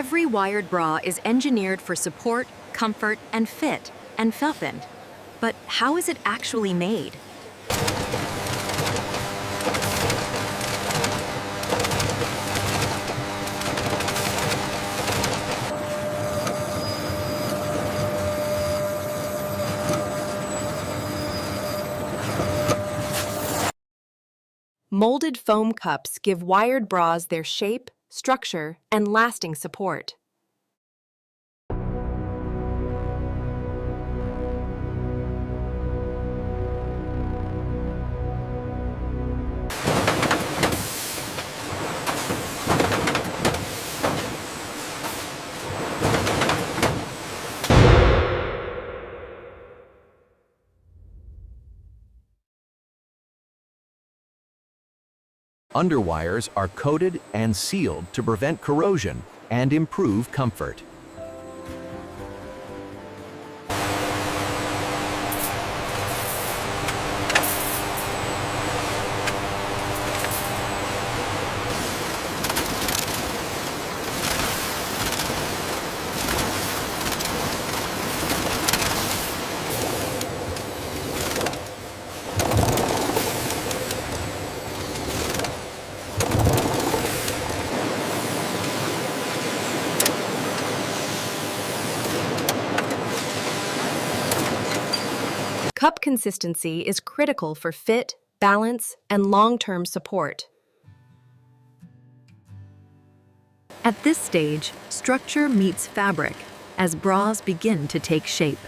Every wired bra is engineered for support, comfort, and fit, and felt bend. But how is it actually made? Molded foam cups give wired bras their shape, structure, and lasting support. Underwires are coated and sealed to prevent corrosion and improve comfort. Cup consistency is critical for fit, balance, and long-term support. At this stage, structure meets fabric as bras begin to take shape.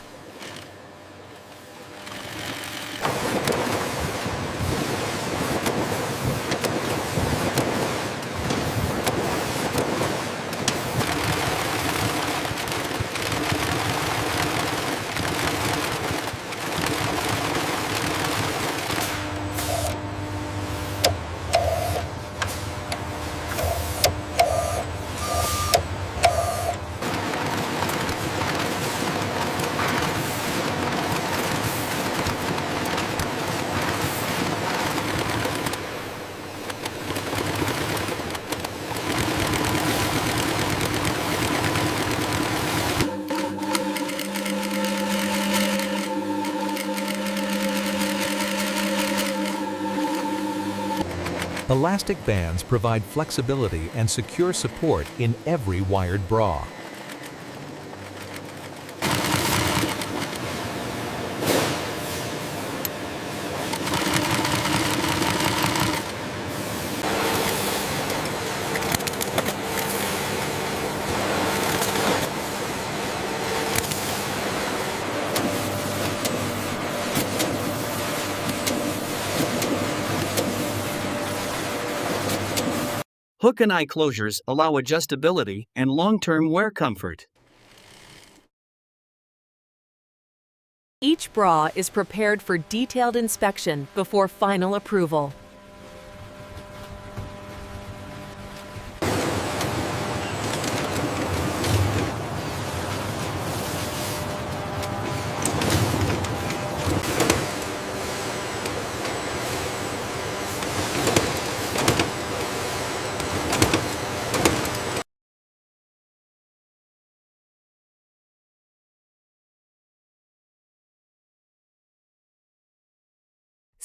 Elastic bands provide flexibility and secure support in every wired bra. Hook and eye closures allow adjustability and long-term wear comfort. Each bra is prepared for detailed inspection before final approval.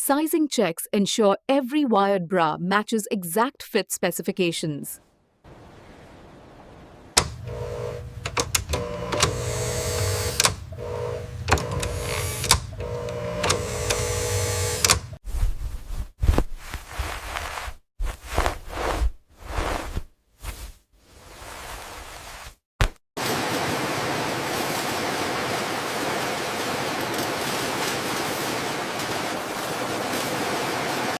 Sizing checks ensure every wired bra matches exact fit specifications.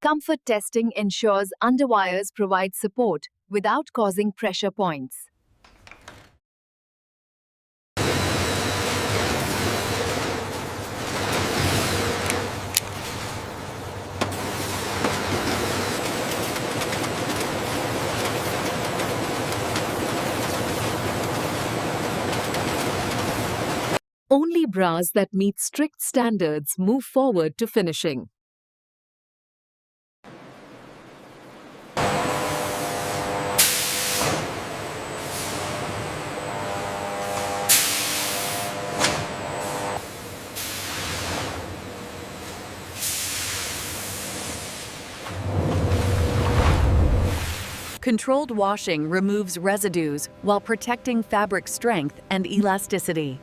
Comfort testing ensures underwires provide support without causing pressure points. Only bras that meet strict standards move forward to finishing. Controlled washing removes residues while protecting fabric strength and elasticity.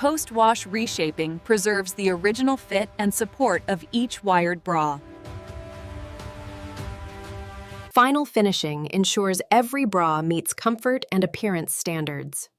Post-wash reshaping preserves the original fit and support of each wired bra. Final finishing ensures every bra meets comfort and appearance standards.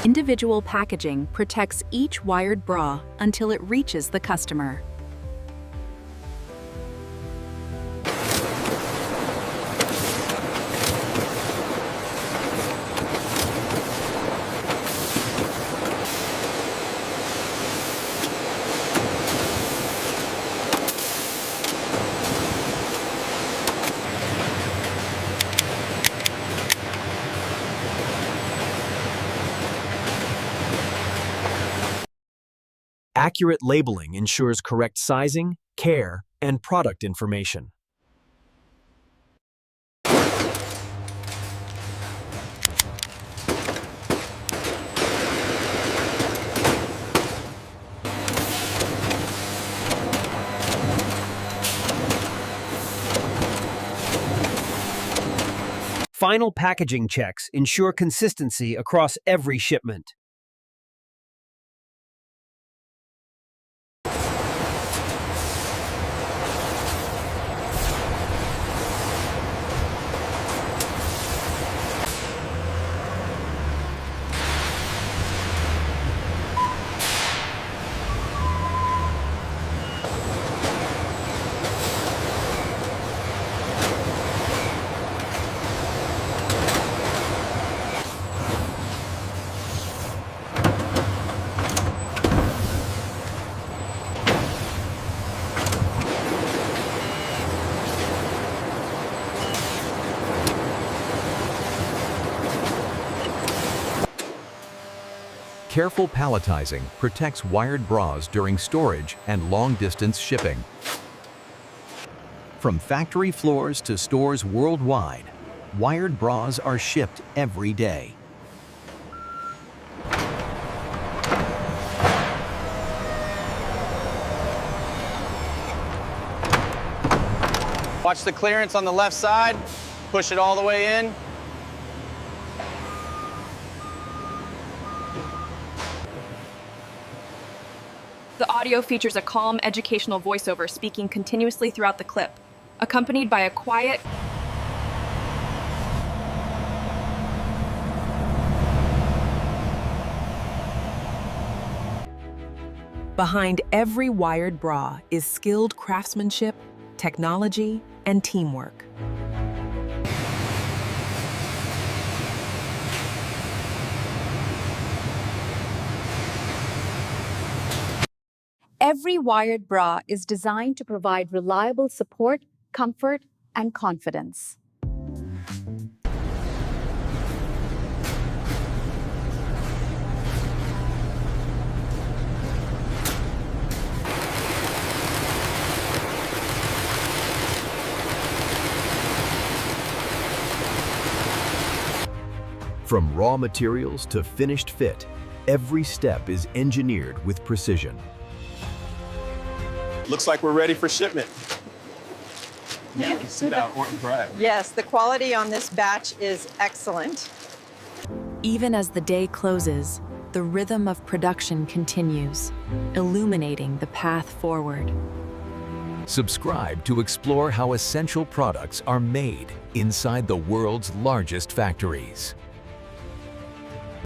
Individual packaging protects each wired bra until it reaches the customer. Accurate labeling ensures correct sizing, care, and product information. Final packaging checks ensure consistency across every shipment. Careful palletizing protects wired bras during storage and long-distance shipping. From factory floors to stores worldwide, wired bras are shipped every day. Watch the clearance on the left side. Push it all the way in. The audio features a calm, educational voiceover speaking continuously throughout the clip, accompanied by a quiet, Behind every wired bra is skilled craftsmanship, technology, and teamwork. Every wired bra is designed to provide reliable support, comfort, and confidence. From raw materials to finished fit, every step is engineered with precision. Looks like we're ready for shipment. Yes, the quality on this batch is excellent. Even as the day closes, the rhythm of production continues, illuminating the path forward. Subscribe to explore how essential products are made inside the world's largest factories.